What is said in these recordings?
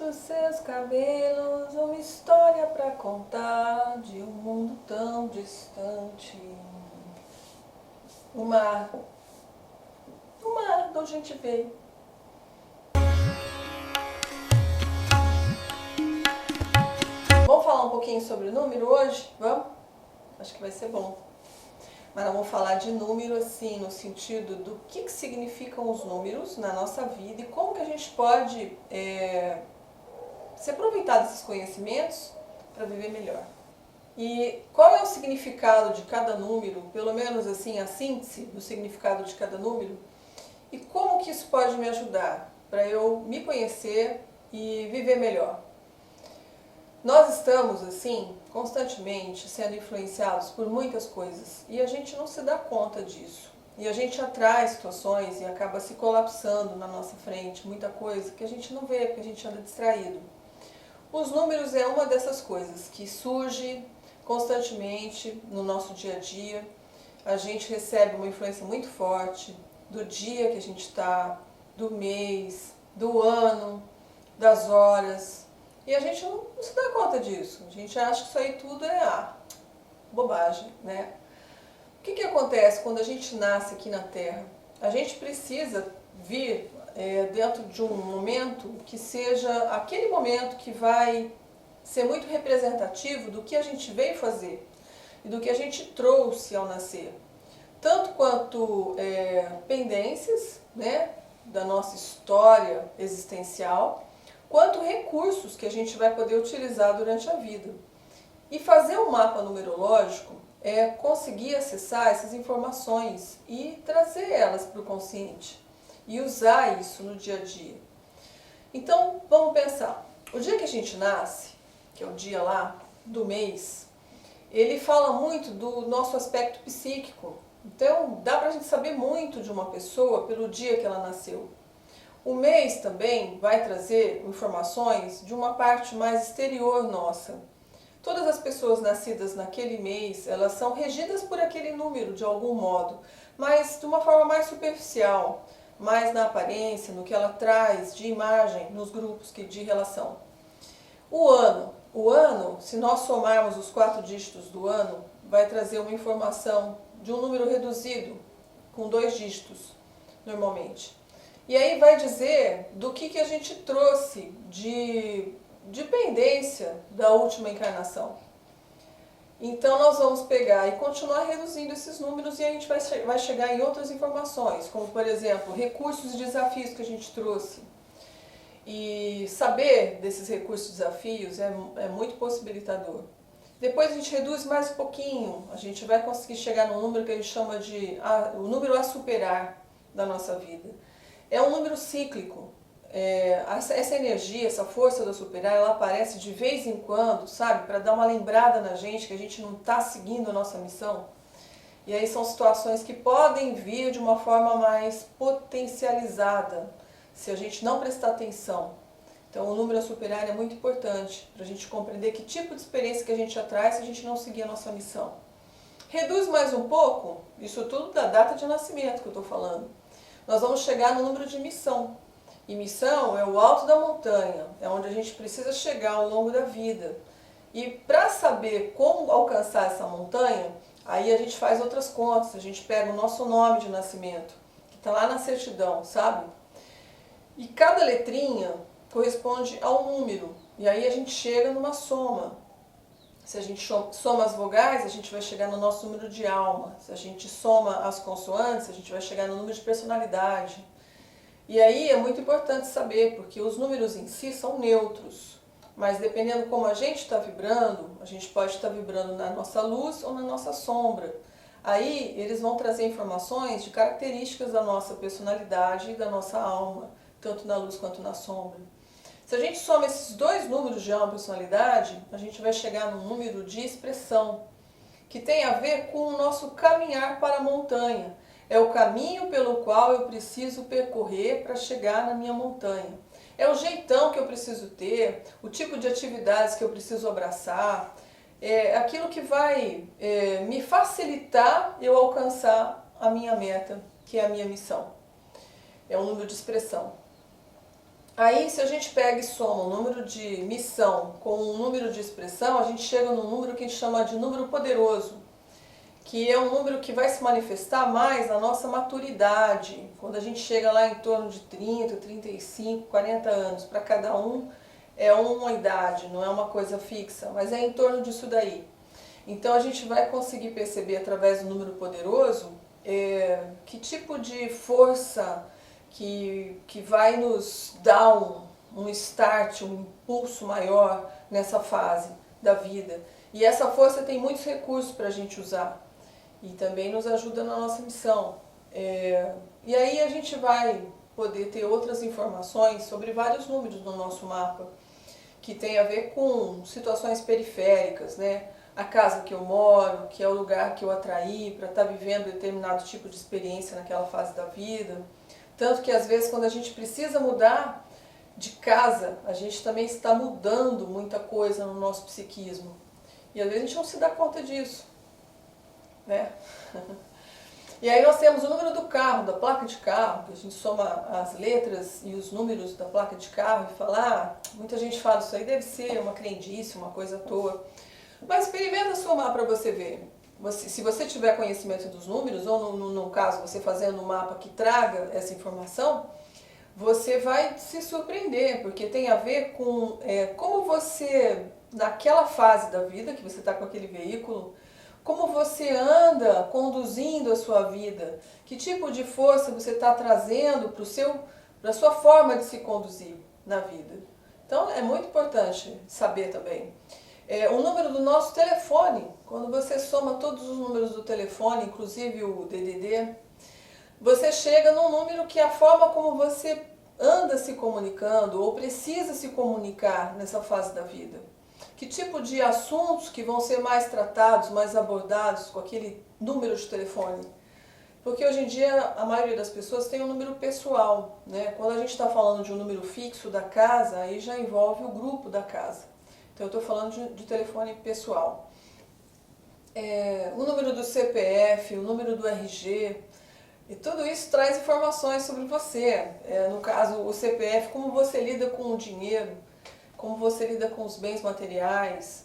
dos seus cabelos, uma história pra contar de um mundo tão distante. O mar de onde a gente veio. Vamos falar um pouquinho sobre o número hoje? Vamos? Acho que vai ser bom. Mas nós vamos falar de número assim, no sentido do que significam os números na nossa vida e como que a gente pode se aproveitar desses conhecimentos para viver melhor. E qual é o significado de cada número, pelo menos assim a síntese do significado de cada número, e como que isso pode me ajudar para eu me conhecer e viver melhor. Nós estamos assim constantemente sendo influenciados por muitas coisas e a gente não se dá conta disso. E a gente atrai situações e acaba se colapsando na nossa frente, muita coisa que a gente não vê porque a gente anda distraído. Os números é uma dessas coisas que surge constantemente no nosso dia a dia. A gente recebe uma influência muito forte do dia que a gente está, do mês, do ano, das horas. E a gente não se dá conta disso. A gente acha que isso aí tudo é bobagem, né? O que acontece quando a gente nasce aqui na Terra? A gente precisa vir dentro de um momento que seja aquele momento que vai ser muito representativo do que a gente veio fazer e do que a gente trouxe ao nascer. Tanto quanto pendências, né, da nossa história existencial, quanto recursos que a gente vai poder utilizar durante a vida. E fazer um mapa numerológico é conseguir acessar essas informações e trazer elas para o consciente e usar isso no dia a dia. Então, vamos pensar. O dia que a gente nasce, que é o dia lá do mês, ele fala muito do nosso aspecto psíquico. Então, dá para a gente saber muito de uma pessoa pelo dia que ela nasceu. O mês também vai trazer informações de uma parte mais exterior nossa. Todas as pessoas nascidas naquele mês, elas são regidas por aquele número de algum modo, mas de uma forma mais superficial, mais na aparência, no que ela traz de imagem nos grupos de relação. O ano, se nós somarmos os 4 dígitos do ano, vai trazer uma informação de um número reduzido, com 2 dígitos, normalmente. E aí vai dizer do que a gente trouxe de pendência da última encarnação. Então nós vamos pegar e continuar reduzindo esses números e a gente vai chegar em outras informações, como por exemplo, recursos e desafios que a gente trouxe. E saber desses recursos e desafios é muito possibilitador. Depois a gente reduz mais um pouquinho, a gente vai conseguir chegar num número que a gente chama de o número a superar da nossa vida. É um número cíclico. Essa energia, essa força do superar, ela aparece de vez em quando, sabe? Para dar uma lembrada na gente que a gente não está seguindo a nossa missão. E aí são situações que podem vir de uma forma mais potencializada, se a gente não prestar atenção. Então o número a superar é muito importante para a gente compreender que tipo de experiência que a gente atrai se a gente não seguir a nossa missão. Reduz mais um pouco, isso tudo da data de nascimento que eu estou falando. Nós vamos chegar no número de missão. E missão é o alto da montanha, é onde a gente precisa chegar ao longo da vida. E para saber como alcançar essa montanha, aí a gente faz outras contas, a gente pega o nosso nome de nascimento, que está lá na certidão, sabe? E cada letrinha corresponde a um número, e aí a gente chega numa soma. Se a gente soma as vogais, a gente vai chegar no nosso número de alma. Se a gente soma as consoantes, a gente vai chegar no número de personalidade. E aí é muito importante saber, porque os números em si são neutros, mas dependendo como a gente está vibrando, a gente pode estar vibrando na nossa luz ou na nossa sombra. Aí eles vão trazer informações de características da nossa personalidade e da nossa alma, tanto na luz quanto na sombra. Se a gente soma esses 2 números de alma e personalidade, a gente vai chegar num número de expressão, que tem a ver com o nosso caminhar para a montanha. É o caminho pelo qual eu preciso percorrer para chegar na minha montanha. É o jeitão que eu preciso ter, o tipo de atividades que eu preciso abraçar, é aquilo que vai me facilitar eu alcançar a minha meta, que é a minha missão. É um número de expressão. Aí, se a gente pega e soma o número de missão com o número de expressão, a gente chega num número que a gente chama de número poderoso, que é um número que vai se manifestar mais na nossa maturidade, quando a gente chega lá em torno de 30, 35, 40 anos. Para cada um é uma idade, não é uma coisa fixa, mas é em torno disso daí. Então a gente vai conseguir perceber através do número poderoso que tipo de força que vai nos dar um start, um impulso maior nessa fase da vida. E essa força tem muitos recursos para a gente usar e também nos ajuda na nossa missão. E aí a gente vai poder ter outras informações sobre vários números no nosso mapa, que tem a ver com situações periféricas, né? A casa que eu moro, que é o lugar que eu atraí para estar vivendo determinado tipo de experiência naquela fase da vida. Tanto que às vezes quando a gente precisa mudar de casa, a gente também está mudando muita coisa no nosso psiquismo. E às vezes a gente não se dá conta disso, né? E aí nós temos o número do carro, da placa de carro, que a gente soma as letras e os números da placa de carro e fala, muita gente fala, isso aí deve ser uma crendice, uma coisa à toa. Mas experimenta somar para você ver. Se você tiver conhecimento dos números, ou no caso você fazendo um mapa que traga essa informação, você vai se surpreender, porque tem a ver com como você, naquela fase da vida que você está com aquele veículo, como você anda conduzindo a sua vida, que tipo de força você está trazendo para a sua forma de se conduzir na vida. Então é muito importante saber também. O número do nosso telefone, quando você soma todos os números do telefone, inclusive o DDD, você chega num número que é a forma como você anda se comunicando ou precisa se comunicar nessa fase da vida. Que tipo de assuntos que vão ser mais tratados, mais abordados com aquele número de telefone? Porque hoje em dia a maioria das pessoas tem um número pessoal, né? Quando a gente está falando de um número fixo da casa, aí já envolve o grupo da casa. Então eu estou falando de telefone pessoal. O número do CPF, o número do RG, e tudo isso traz informações sobre você. No caso, o CPF, como você lida com o dinheiro, como você lida com os bens materiais,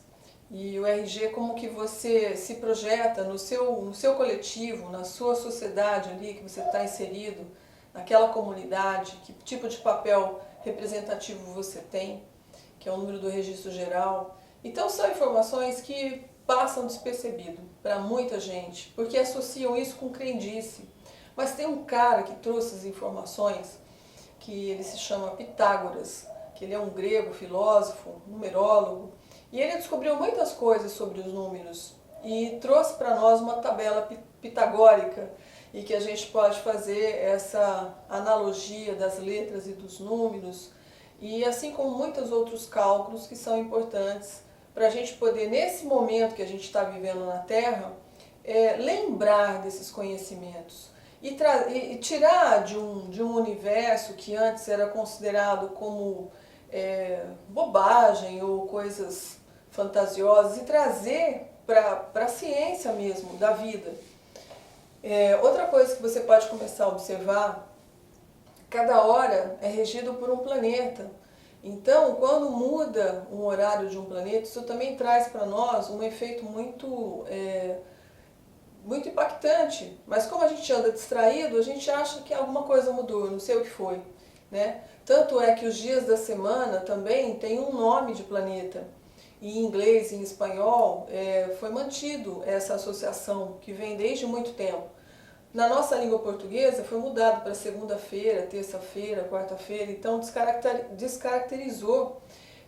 e o RG, como que você se projeta no seu coletivo, na sua sociedade ali que você está inserido, naquela comunidade, que tipo de papel representativo você tem, que é o número do registro geral. Então são informações que passam despercebido para muita gente, porque associam isso com crendice. Mas tem um cara que trouxe as informações, que ele se chama Pitágoras, que ele é um grego filósofo, numerólogo, e ele descobriu muitas coisas sobre os números e trouxe para nós uma tabela pitagórica e que a gente pode fazer essa analogia das letras e dos números, e assim como muitos outros cálculos que são importantes para a gente poder, nesse momento que a gente está vivendo na Terra, lembrar desses conhecimentos e tirar de um universo que antes era considerado como bobagem ou coisas fantasiosas e trazer para a ciência mesmo da vida. Outra coisa que você pode começar a observar, cada hora é regido por um planeta. Então, quando muda um horário de um planeta, isso também traz para nós um efeito muito impactante. Mas como a gente anda distraído, a gente acha que alguma coisa mudou, não sei o que foi, né? Tanto é que os dias da semana também têm um nome de planeta. Em inglês e em espanhol foi mantido essa associação que vem desde muito tempo. Na nossa língua portuguesa foi mudado para segunda-feira, terça-feira, quarta-feira, então descaracterizou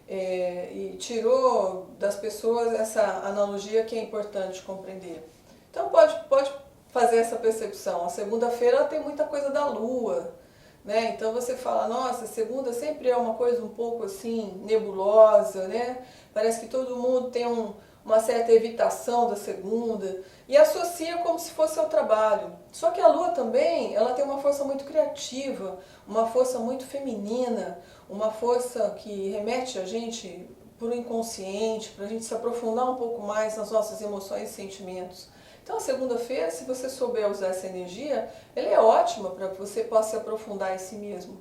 e tirou das pessoas essa analogia que é importante compreender. Então pode fazer essa percepção. A segunda-feira ela tem muita coisa da lua, né? Então você fala, nossa, segunda sempre é uma coisa um pouco assim nebulosa, né? Parece que todo mundo tem uma certa evitação da segunda e associa como se fosse ao trabalho. Só que a lua também, ela tem uma força muito criativa, uma força muito feminina, uma força que remete a gente para o inconsciente, para a gente se aprofundar um pouco mais nas nossas emoções e sentimentos. Então a segunda-feira, se você souber usar essa energia, ela é ótima para que você possa se aprofundar em si mesmo.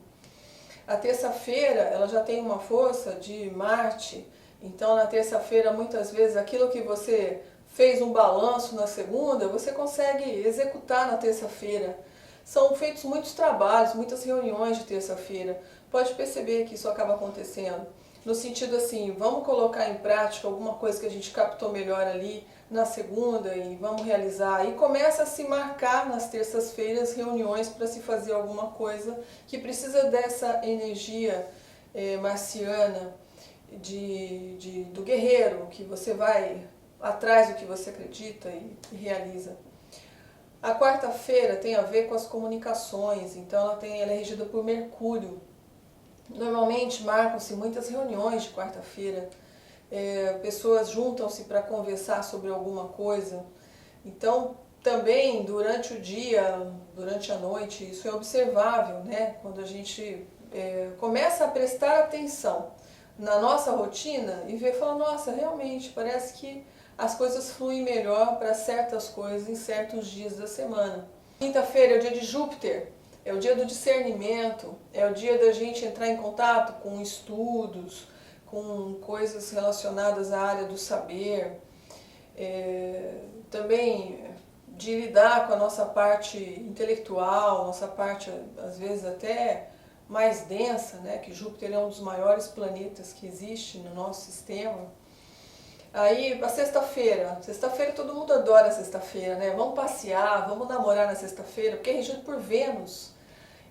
A terça-feira, ela já tem uma força de Marte, então na terça-feira, muitas vezes, aquilo que você fez um balanço na segunda, você consegue executar na terça-feira. São feitos muitos trabalhos, muitas reuniões de terça-feira. Pode perceber que isso acaba acontecendo. No sentido assim, vamos colocar em prática alguma coisa que a gente captou melhor ali na segunda e vamos realizar. E começa a se marcar nas terças-feiras reuniões para se fazer alguma coisa que precisa dessa energia marciana do guerreiro, que você vai atrás do que você acredita e realiza. A quarta-feira tem a ver com as comunicações, então ela é regida por Mercúrio. Normalmente marcam-se muitas reuniões de quarta-feira, pessoas juntam-se para conversar sobre alguma coisa. Então, também durante o dia, durante a noite, isso é observável, né? Quando a gente começa a prestar atenção na nossa rotina e ver, fala, nossa, realmente parece que as coisas fluem melhor para certas coisas em certos dias da semana. Quinta-feira é o dia de Júpiter, é o dia do discernimento, é o dia da gente entrar em contato com estudos, com coisas relacionadas à área do saber, também de lidar com a nossa parte intelectual, nossa parte às vezes até mais densa, né? Que Júpiter é um dos maiores planetas que existe no nosso sistema. Aí, a sexta-feira todo mundo adora sexta-feira, né? Vamos passear, vamos namorar na sexta-feira, porque é regido por Vênus.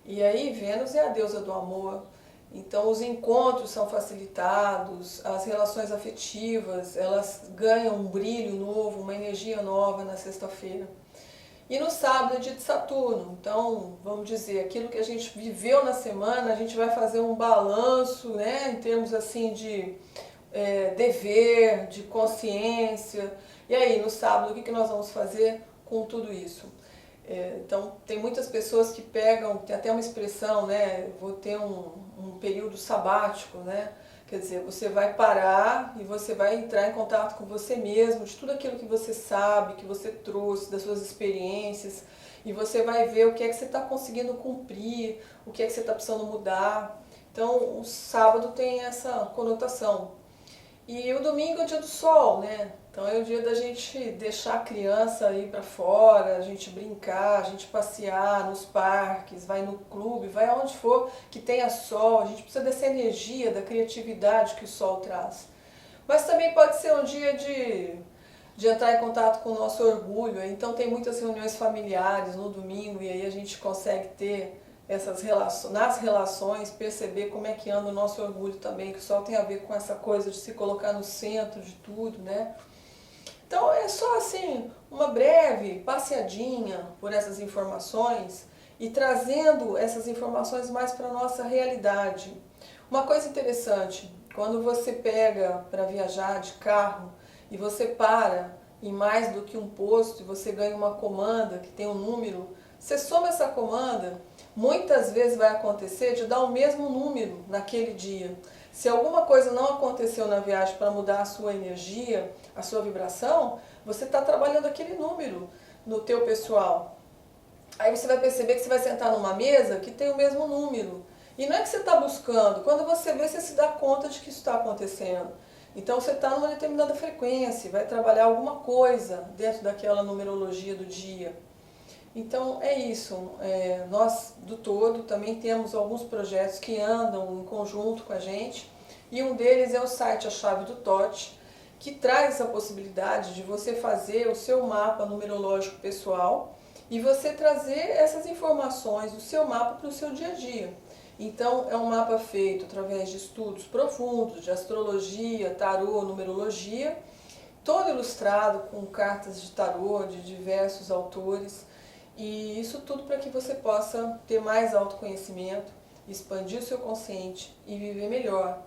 E aí, Vênus é a deusa do amor. Então, os encontros são facilitados, as relações afetivas, elas ganham um brilho novo, uma energia nova na sexta-feira. E no sábado é dia de Saturno, então, vamos dizer, aquilo que a gente viveu na semana, a gente vai fazer um balanço, né, em termos assim de dever, de consciência. E aí, no sábado, o que nós vamos fazer com tudo isso? Então, tem muitas pessoas que pegam, tem até uma expressão, né, vou ter um período sabático, né? Quer dizer, você vai parar e você vai entrar em contato com você mesmo, de tudo aquilo que você sabe, que você trouxe, das suas experiências, e você vai ver o que é que você está conseguindo cumprir, o que é que você está precisando mudar. Então, o sábado tem essa conotação. E o domingo é o dia do sol, né? Então é o dia da gente deixar a criança ir para fora, a gente brincar, a gente passear nos parques, vai no clube, vai aonde for que tenha sol. A gente precisa dessa energia, da criatividade que o sol traz. Mas também pode ser um dia de entrar em contato com o nosso orgulho. Então tem muitas reuniões familiares no domingo e aí a gente consegue ter nas relações, perceber como é que anda o nosso orgulho também, que o sol tem a ver com essa coisa de se colocar no centro de tudo, né? Então é só assim, uma breve passeadinha por essas informações e trazendo essas informações mais para a nossa realidade. Uma coisa interessante, quando você pega para viajar de carro e você para em mais do que um posto e você ganha uma comanda que tem um número, você soma essa comanda, muitas vezes vai acontecer de dar o mesmo número naquele dia. Se alguma coisa não aconteceu na viagem para mudar a sua energia, a sua vibração, você está trabalhando aquele número no teu pessoal. Aí você vai perceber que você vai sentar numa mesa que tem o mesmo número. E não é que você está buscando, quando você vê, você se dá conta de que isso está acontecendo. Então você está numa determinada frequência, vai trabalhar alguma coisa dentro daquela numerologia do dia. Então é isso, nós do todo também temos alguns projetos que andam em conjunto com a gente e um deles é o site A Chave do Tote, que traz essa possibilidade de você fazer o seu mapa numerológico pessoal e você trazer essas informações do seu mapa para o seu dia a dia. Então é um mapa feito através de estudos profundos de astrologia, tarô, numerologia, todo ilustrado com cartas de tarô de diversos autores. E isso tudo para que você possa ter mais autoconhecimento, expandir o seu consciente e viver melhor.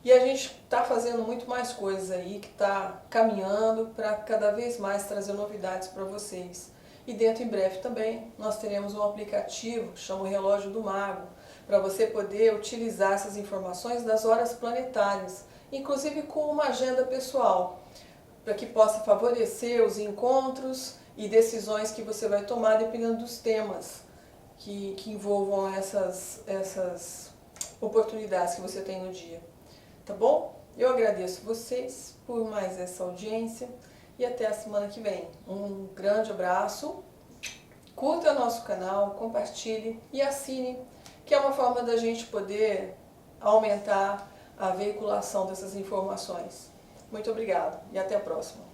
E a gente está fazendo muito mais coisas aí, que está caminhando para cada vez mais trazer novidades para vocês. E dentro em breve também nós teremos um aplicativo que chama o Relógio do Mago, para você poder utilizar essas informações das horas planetárias, inclusive com uma agenda pessoal, para que possa favorecer os encontros e decisões que você vai tomar dependendo dos temas que envolvam essas oportunidades que você tem no dia. Tá bom? Eu agradeço vocês por mais essa audiência e até a semana que vem. Um grande abraço, curta nosso canal, compartilhe e assine, que é uma forma da gente poder aumentar a veiculação dessas informações. Muito obrigada e até a próxima.